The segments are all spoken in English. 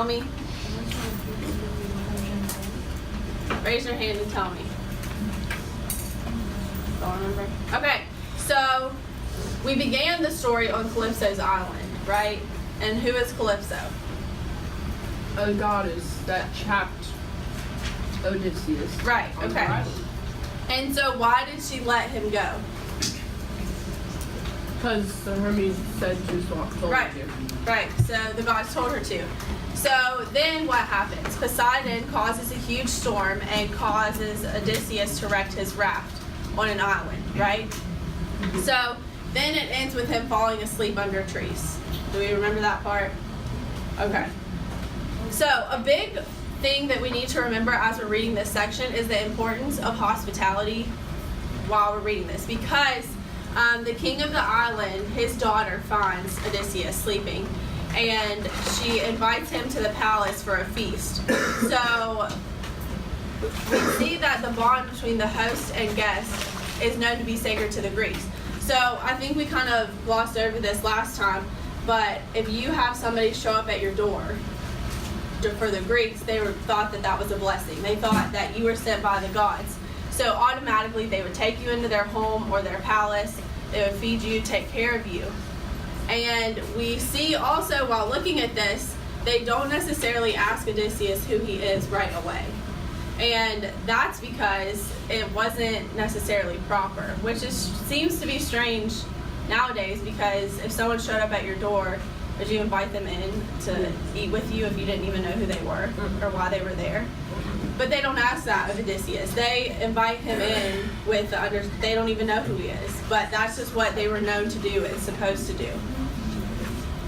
tell me? Raise your hand and tell me. Don't remember? Okay, so we began the story on Calypso's island, right? And who is Calypso? A goddess that chapped Odysseus. Right, okay. And so why did she let him go? Because Hermes said to swap told Right, her to. right. So the gods told her to. So then what happens? Poseidon causes a huge storm and causes Odysseus to wreck his raft on an island, right? So then it ends with him falling asleep under trees. Do we remember that part? Okay. So a big thing that we need to remember as we're reading this section is the importance of hospitality while we're reading this, because the king of the island, his daughter finds Odysseus sleeping, and she invites him to the palace for a feast. So we see that the bond between the host and guest is known to be sacred to the Greeks. So I think we kind of glossed over this last time, but if you have somebody show up at your door, for the Greeks, they thought that that was a blessing. They thought that you were sent by the gods. So automatically they would take you into their home or their palace. They would feed you, take care of you. And we see also while looking at this, they don't necessarily ask Odysseus who he is right away. And that's because it wasn't necessarily proper, which seems to be strange nowadays, because if someone showed up at your door, would you invite them in to eat with you if you didn't even know who they were or why they were there? But they don't ask that of Odysseus. They invite him in with they don't even know who he is. But that's just what they were known to do and supposed to do.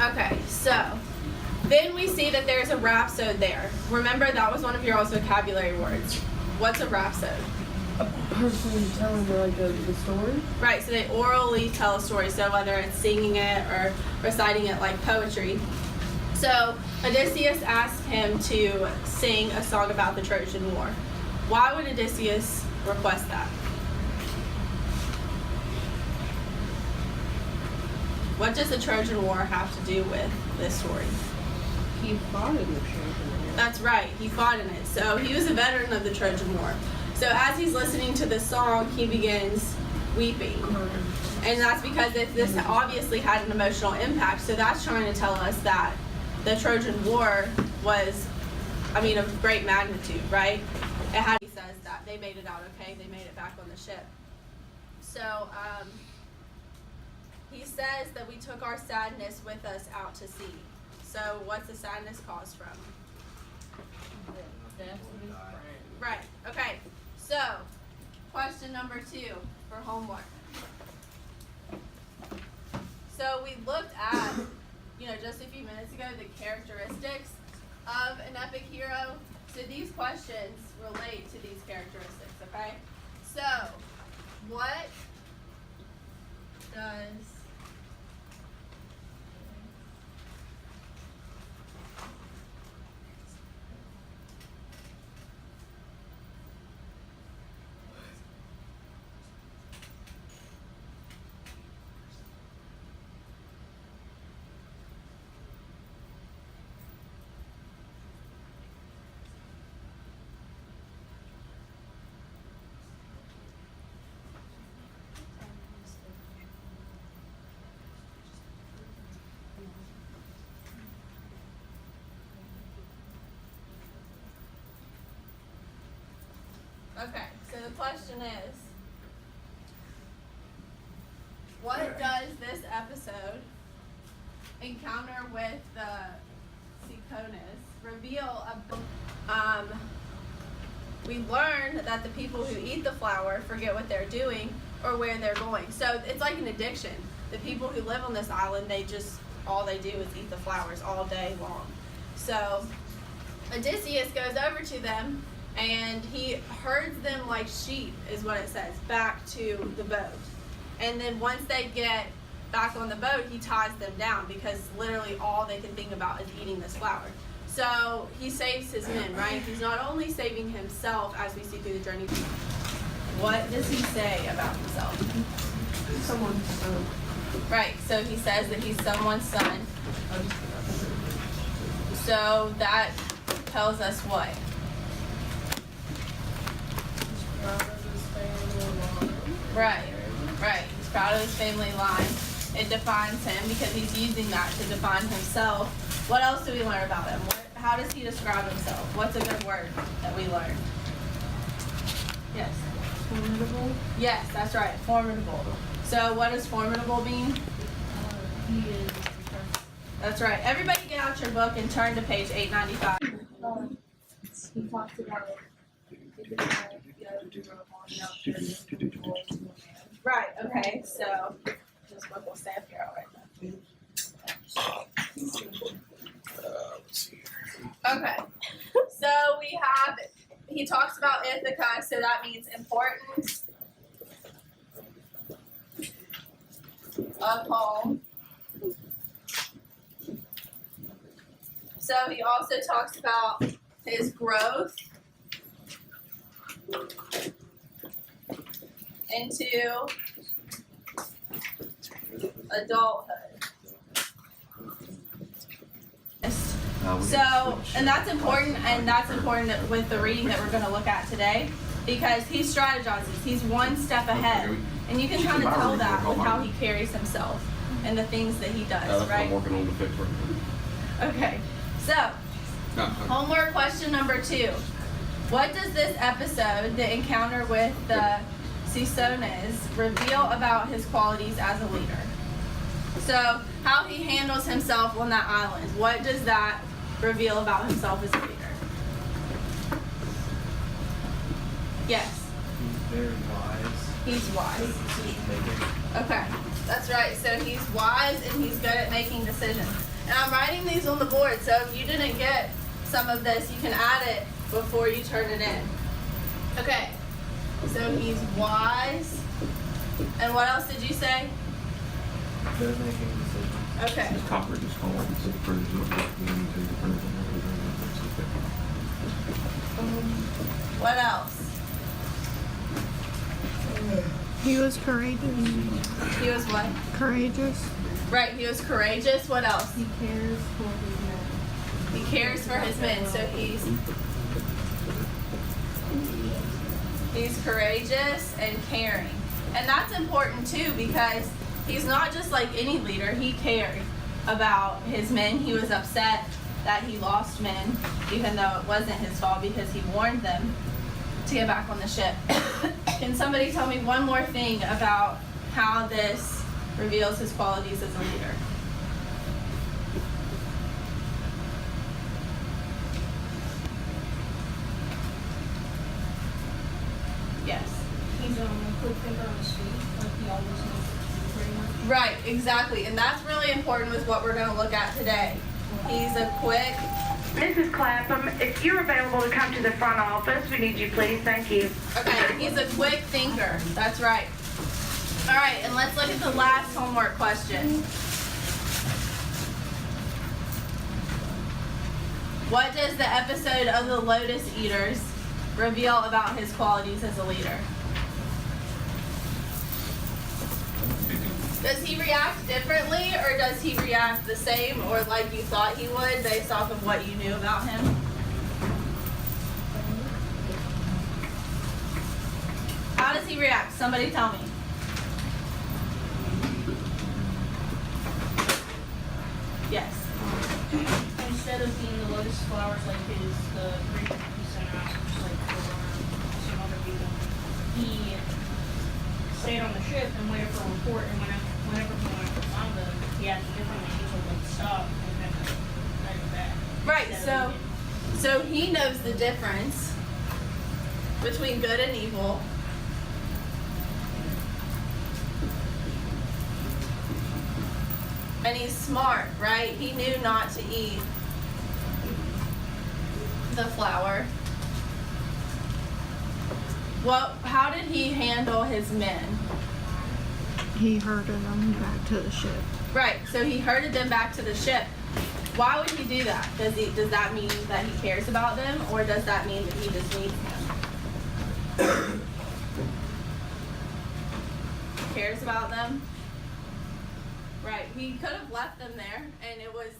Okay, so then we see that there's a rhapsode there. Remember, that was one of your all's vocabulary words. What's a rhapsode? A person telling the story? Right, so they orally tell a story, so whether it's singing it or reciting it like poetry. So Odysseus asked him to sing a song about the Trojan War. Why would Odysseus request that? What does the Trojan War have to do with this story? He fought in the Trojan War. That's right, he fought in it. So he was a veteran of the Trojan War. So as he's listening to this song, he begins weeping. And that's because this obviously had an emotional impact. So that's trying to tell us that the Trojan War was, of great magnitude, right? He says that they made it out okay, they made it back on the ship. So he says that we took our sadness with us out to sea. So what's the sadness caused from? Right, okay. So, question number 2 for homework. So we looked at, just a few minutes ago, the characteristics of an epic hero. So these questions relate to these characteristics, okay? So, what does Okay, so the question is, what does this episode, Encounter with the Ciconas, reveal about? We learn that the people who eat the flower forget what they're doing or where they're going. So it's like an addiction. The people who live on this island, all they do is eat the flowers all day long. So Odysseus goes over to them, and he herds them like sheep, is what it says, back to the boat. And then once they get back on the boat, he ties them down, because literally all they can think about is eating this flower. So he saves his men, right? He's not only saving himself, as we see through the journey. What does he say about himself? Someone's son. Right, so he says that he's someone's son. So that tells us what? Right, right. He's proud of his family line. It defines him because he's using that to define himself. What else do we learn about him? How does he describe himself? What's a good word that we learned? Yes. Formidable. Yes, that's right. Formidable. So what does formidable mean? He is. That's right. Everybody get out your book and turn to page 895. He talks about Right, okay, so this book will stay up here all right Let's see here. now. Okay, so we have, he talks about Ithaca, so that means importance of home. So he also talks about his growth into adulthood. So, and that's important with the reading that we're going to look at today, because he strategizes. He's one step ahead, and you can kind of tell that with how he carries himself and the things that he does, That's what right? I'm working on to fix right now. Okay, so homework question number 2. What does this episode, the encounter with the Cisones, reveal about his qualities as a leader? So, how he handles himself on that island. What does that reveal about himself as a leader? Yes. He's very wise. He's wise. Okay, that's right. So he's wise and he's good at making decisions. And I'm writing these on the board, so if you didn't get some of this, you can add it before you turn it in. Okay, so he's wise. And what else did you say? Good making decisions. Okay. This copper just called. It's a person. What else? He was courageous. He was what? Courageous. Right, he was courageous. What else? He cares for his men. He cares for his men, so he's courageous and caring. And that's important too, because he's not just like any leader. He cared about his men. He was upset that he lost men, even though it wasn't his fault, because he warned them to get back on the ship. Can somebody tell me one more thing about how this reveals his qualities as a leader? Yes. He's a quick thinker on his feet. Like he always knows what to do pretty much. Right, exactly. And that's really important with what we're going to look at today. He's a quick. Mrs. Clapham, if you're available to come to the front office, we need you, please. Thank you. Okay, he's a quick thinker. That's right. All right, and let's look at the last homework question. What does the episode of the Lotus Eaters reveal about his qualities as a leader? Does he react differently, or does he react the same, or like you thought he would based off of what you knew about him? How does he react? Somebody tell me. Yes. Instead of being the lotus flowers like the great he sent out, just like some other people, he stayed on the ship and waited for a report, and whenever he went to find them, he had to different and he told them to stop and then drag it back. Right, Instead of so he knows the difference between good and evil. And he's smart, right? He knew not to eat the flower. Well, how did he handle his men? He herded them back to the ship. Right, so he herded them back to the ship. Why would he do that? Does that mean that he cares about them, or does that mean that he just needs them? Cares about them? Right, he could have left them there, and it was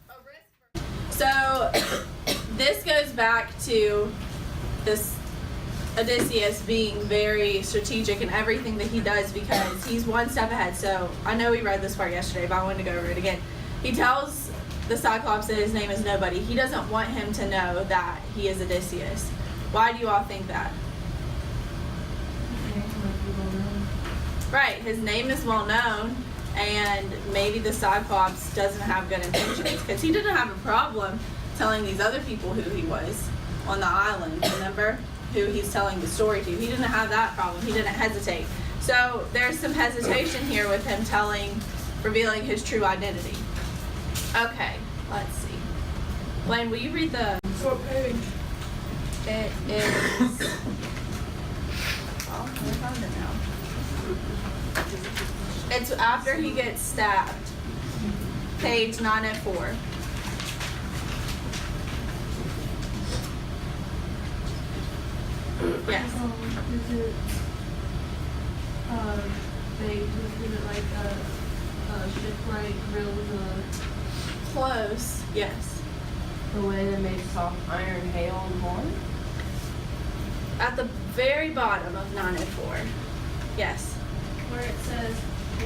a risk. So this goes back to this Odysseus being very strategic in everything that he does because he's one step ahead. So I know we read this part yesterday, but I wanted to go over it again. He tells the Cyclops that his name is nobody. He doesn't want him to know that he is Odysseus. Why do you all think that? Right, his name is well known, and maybe the Cyclops doesn't have good intentions because he didn't have a problem telling these other people who he was on the island. Remember who he's telling the story to? He didn't have that problem. He didn't hesitate. So there's some hesitation here with him revealing his true identity. Okay, let's see. Blaine, will you read the What page? It is. Oh, I found it now. It's after he gets stabbed. Page 904. Yes. Is it, is it like a shipwright grilled Close. Yes. The way they made soft iron hail and horn? At the very bottom of 904. Yes. where it says,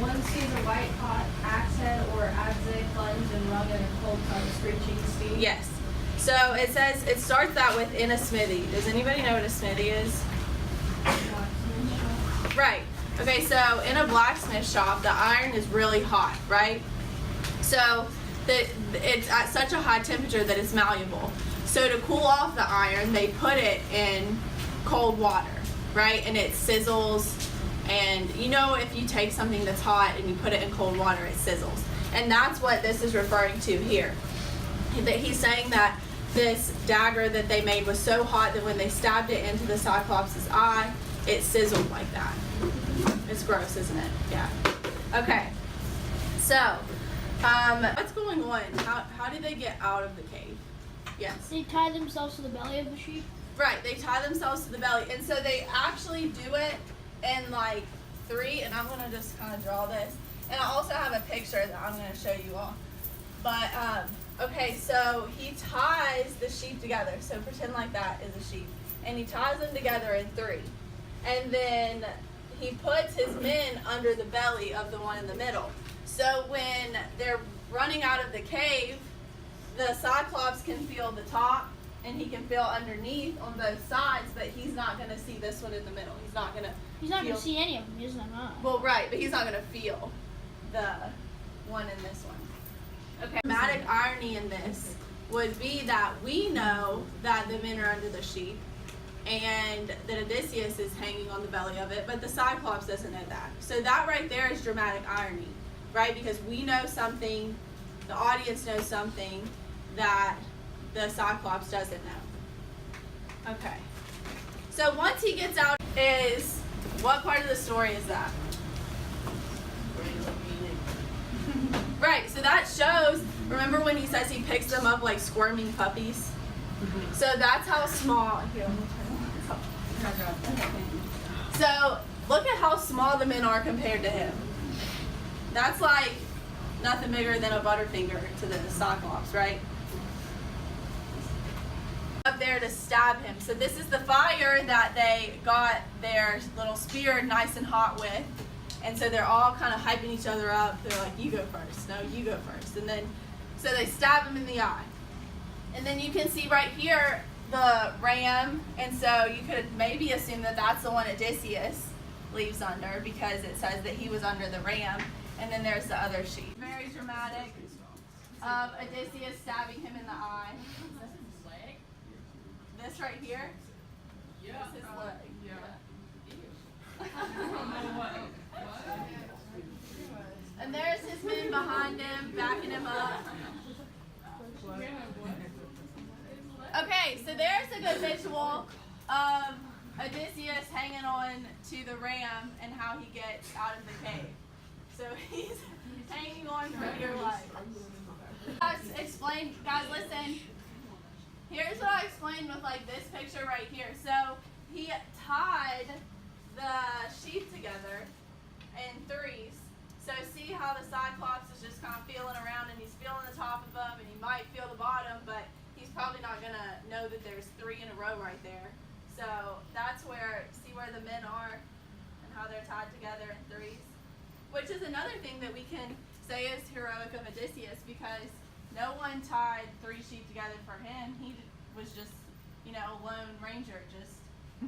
one sees a white hot axe head or adze plunged and wrung in a cold tongue screeching steam? Yes. So it says, it starts out with in a smithy. Does anybody know what a smithy is? Right. Okay, so in a blacksmith shop, the iron is really hot, right? So it's at such a high temperature that it's malleable. So to cool off the iron, they put it in cold water, right? And it sizzles. And you know, if you take something that's hot and you put it in cold water, it sizzles. And that's what this is referring to here. That he's saying that this dagger that they made was so hot that when they stabbed it into the Cyclops' eye, it sizzled like that. It's gross, isn't it? Yeah. Okay. So, what's going on? How did they get out of the cave? Yes. They tie themselves to the belly of the sheep. Right, they tie themselves to the belly. And so they actually do it in like 3, and I'm gonna just kind of draw this. And I also have a picture that I'm gonna show you all. But, okay, so he ties the sheep together. So pretend like that is a sheep. And he ties them together in 3. And then he puts his men under the belly of the one in the middle. So when they're running out of the cave, the Cyclops can feel the top and he can feel underneath on both sides, but he's not going to see this one in the middle. He's not going to see any of them. He doesn't know. Well, right, but he's not going to feel the one in this one. Okay. Dramatic irony in this would be that we know that the men are under the sheep and that Odysseus is hanging on the belly of it, but the Cyclops doesn't know that. So that right there is dramatic irony, right? Because we know something, the audience knows something that the Cyclops doesn't know. Okay. So once he gets out, what part of the story is that? Right, so that shows, remember when he says he picks them up like squirming puppies? So that's how small, here, let me turn this. So look at how small the men are compared to him. That's like nothing bigger than a butterfinger to the Cyclops, right? Up there to stab him. So this is the fire that they got their little spear nice and hot with. And so they're all kind of hyping each other up. They're like, you go first. No, you go first. And then, so they stab him in the eye. And then you can see right here the ram. And so you could maybe assume that that's the one Odysseus leaves under because it says that he was under the ram. And then there's the other sheep. Very dramatic of Odysseus stabbing him in the eye. This right here? Yeah. This is his leg. Yeah. And there's his men behind him, backing him up. Okay, so there's a good visual of Odysseus hanging on to the ram and how he gets out of the cave. So he's hanging on for dear life. Guys, listen. Here's what I explained with like this picture right here. So he tied the sheep together in 3s So see how the Cyclops is just kind of feeling around, and he's feeling the top of them, and he might feel the bottom, but he's probably not gonna know that there's 3 in a row right there. So that's where, see where the men are and how they're tied together in 3s. Which is another thing that we can say is heroic of Odysseus, because no one tied 3 sheep together for him. He was just, you know, a lone ranger, just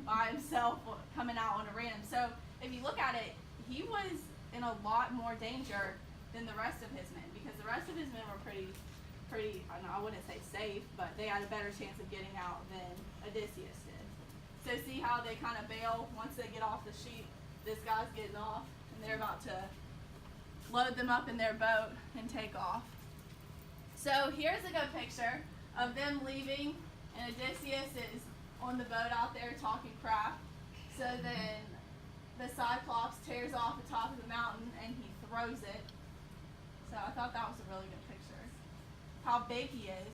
by himself coming out on a rim. So if you look at it, he was in a lot more danger than the rest of his men, because the rest of his men were pretty, I wouldn't say safe, but they had a better chance of getting out than Odysseus did. So see how they kind of bail once they get off the sheep. This guy's getting off, and they're about to load them up in their boat and take off. So here's a good picture of them leaving, and Odysseus is on the boat out there talking crap. So then the Cyclops tears off the top of the mountain and he throws it. So I thought that was a really good picture. How big he is.